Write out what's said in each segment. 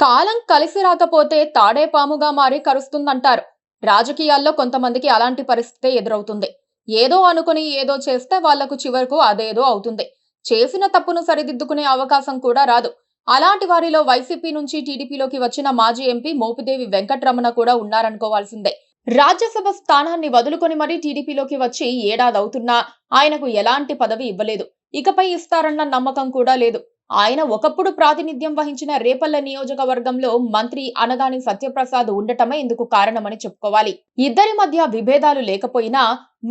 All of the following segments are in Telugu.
కాలం కలిసి రాకపోతే తాడే పాముగా మారి కరుస్తుందంటారు. రాజకీయాల్లో కొంతమందికి అలాంటి పరిస్థితే ఎదురవుతుంది. ఏదో అనుకుని ఏదో చేస్తే వాళ్లకు చివరకు అదేదో అవుతుంది. చేసిన తప్పును సరిదిద్దుకునే అవకాశం కూడా రాదు. అలాంటి వారిలో వైసీపీ నుంచి టీడీపీలోకి వచ్చిన మాజీ ఎంపీ మోపిదేవి వెంకటరమణ కూడా ఉన్నారనుకోవాల్సిందే. రాజ్యసభ స్థానాన్ని వదులుకొని మరీ టీడీపీలోకి వచ్చి ఏడాదవుతున్నా ఆయనకు ఎలాంటి పదవి ఇవ్వలేదు. ఇకపై ఇస్తారన్న నమ్మకం కూడా లేదు. ఆయన ఒకప్పుడు ప్రాతినిధ్యం వహించిన రేపల్ల నియోజకవర్గంలో మంత్రి అనగాని సత్యప్రసాద్ ఉండటమే ఇందుకు కారణమని చెప్పుకోవాలి. ఇద్దరి మధ్య విభేదాలు లేకపోయినా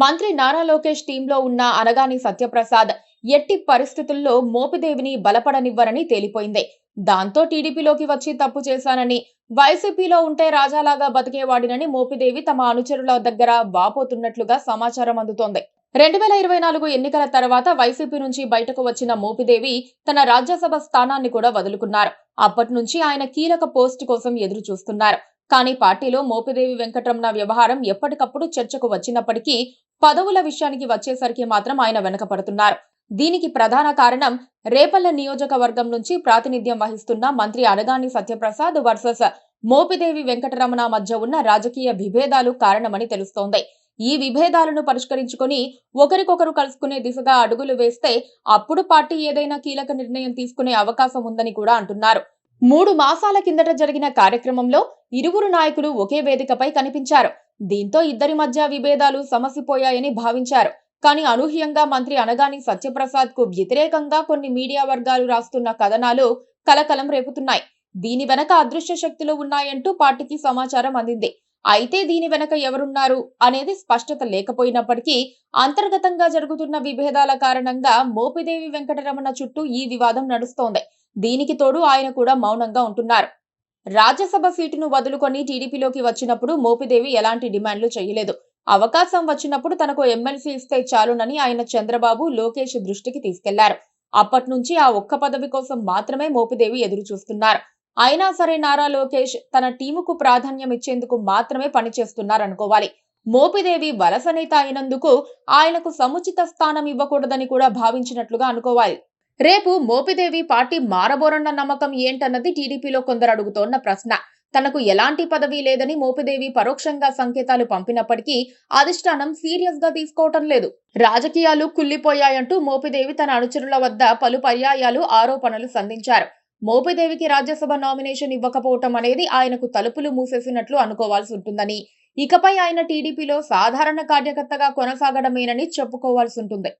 మంత్రి నారా లోకేష్ టీంలో ఉన్న అనగాని సత్యప్రసాద్ ఎట్టి పరిస్థితుల్లో మోపిదేవిని బలపడనివ్వరని తేలిపోయింది. దాంతో టీడీపీలోకి వచ్చి తప్పు చేశానని, వైసీపీలో ఉంటే రాజాలాగా బతికేవాడినని మోపిదేవి తమ అనుచరుల దగ్గర వాపోతున్నట్లుగా సమాచారం అందుతోంది. 2024 ఎన్నికల తర్వాత వైసీపీ నుంచి బయటకు వచ్చిన మోపిదేవి తన రాజ్యసభ స్థానాన్ని కూడా వదులుకున్నారు. అప్పటి నుంచి ఆయన కీలక పోస్టు కోసం ఎదురు చూస్తున్నారు. కానీ పార్టీలో మోపిదేవి వెంకటరమణ వ్యవహారం ఎప్పటికప్పుడు చర్చకు వచ్చినప్పటికీ పదవుల విషయానికి వచ్చేసరికి మాత్రం ఆయన వెనకపడుతున్నారు. దీనికి ప్రధాన కారణం రేపల్ల నియోజకవర్గం నుంచి ప్రాతినిధ్యం వహిస్తున్న మంత్రి అనగాని సత్యప్రసాద్ వర్సెస్ మోపిదేవి వెంకటరమణ మధ్య ఉన్న రాజకీయ విభేదాలు కారణమని తెలుస్తోంది. ఈ విభేదాలను పరిష్కరించుకొని ఒకరికొకరు కలుసుకునే దిశగా అడుగులు వేస్తే అప్పుడు పార్టీ ఏదైనా కీలక నిర్ణయం తీసుకునే అవకాశం ఉందని కూడా అంటున్నారు. 3 మాసాల కిందట జరిగిన కార్యక్రమంలో ఇరువురు నాయకులు ఒకే వేదికపై కనిపించారు. దీంతో ఇద్దరి మధ్య విభేదాలు సమసిపోయాయని భావించారు. కానీ అనూహ్యంగా మంత్రి అనగాని సత్యప్రసాద్ కు వ్యతిరేకంగా కొన్ని మీడియా వర్గాలు రాస్తున్న కథనాలు కలకలం రేపుతున్నాయి. దీని వెనక అదృశ్య శక్తులు ఉన్నాయంటూ పార్టీకి సమాచారం అందింది. అయితే దీని వెనక ఎవరున్నారు అనేది స్పష్టత లేకపోయినప్పటికీ అంతర్గతంగా జరుగుతున్న విభేదాల కారణంగా మోపిదేవి వెంకటరమణ చుట్టూ ఈ వివాదం నడుస్తోంది. దీనికి తోడు ఆయన కూడా మౌనంగా ఉంటున్నారు. రాజ్యసభ సీటును వదులుకొని టీడీపీలోకి వచ్చినప్పుడు మోపిదేవి ఎలాంటి డిమాండ్లు చేయలేదు. అవకాశం వచ్చినప్పుడు తనకు ఎమ్మెల్సీ ఇస్తే చాలునని ఆయన చంద్రబాబు, లోకేష్ దృష్టికి తీసుకెళ్లారు. అప్పటి నుంచి ఆ ఒక్క పదవి కోసం మాత్రమే మోపిదేవి ఎదురు చూస్తున్నారు. అయినా సరే నారా లోకేష్ తన టీముకు ప్రాధాన్యం ఇచ్చేందుకు మాత్రమే పనిచేస్తున్నారనుకోవాలి. మోపిదేవి వలస నేత అయినందుకు ఆయనకు సముచిత స్థానం ఇవ్వకూడదని కూడా భావించినట్లుగా అనుకోవాలి. రేపు మోపిదేవి పార్టీ మారబోరన్న నమ్మకం ఏంటన్నది టీడీపీలో కొందరు అడుగుతోన్న ప్రశ్న. తనకు ఎలాంటి పదవి లేదని మోపిదేవి పరోక్షంగా సంకేతాలు పంపినప్పటికీ అధిష్టానం సీరియస్ గా తీసుకోవటం లేదు. రాజకీయాలు కుళ్లిపోయాయంటూ మోపిదేవి తన అనుచరుల వద్ద పలు పర్యాయాలు ఆరోపణలు సంధించారు. మోపిదేవికి రాజ్యసభ నామినేషన్ ఇవ్వకపోవటం అనేది ఆయనకు తలుపులు మూసేసినట్లు అనుకోవాల్సి ఉంటుందని, ఇకపై ఆయన టీడీపీలో సాధారణ కార్యకర్తగా కొనసాగడమేనని చెప్పుకోవాల్సి ఉంటుంది.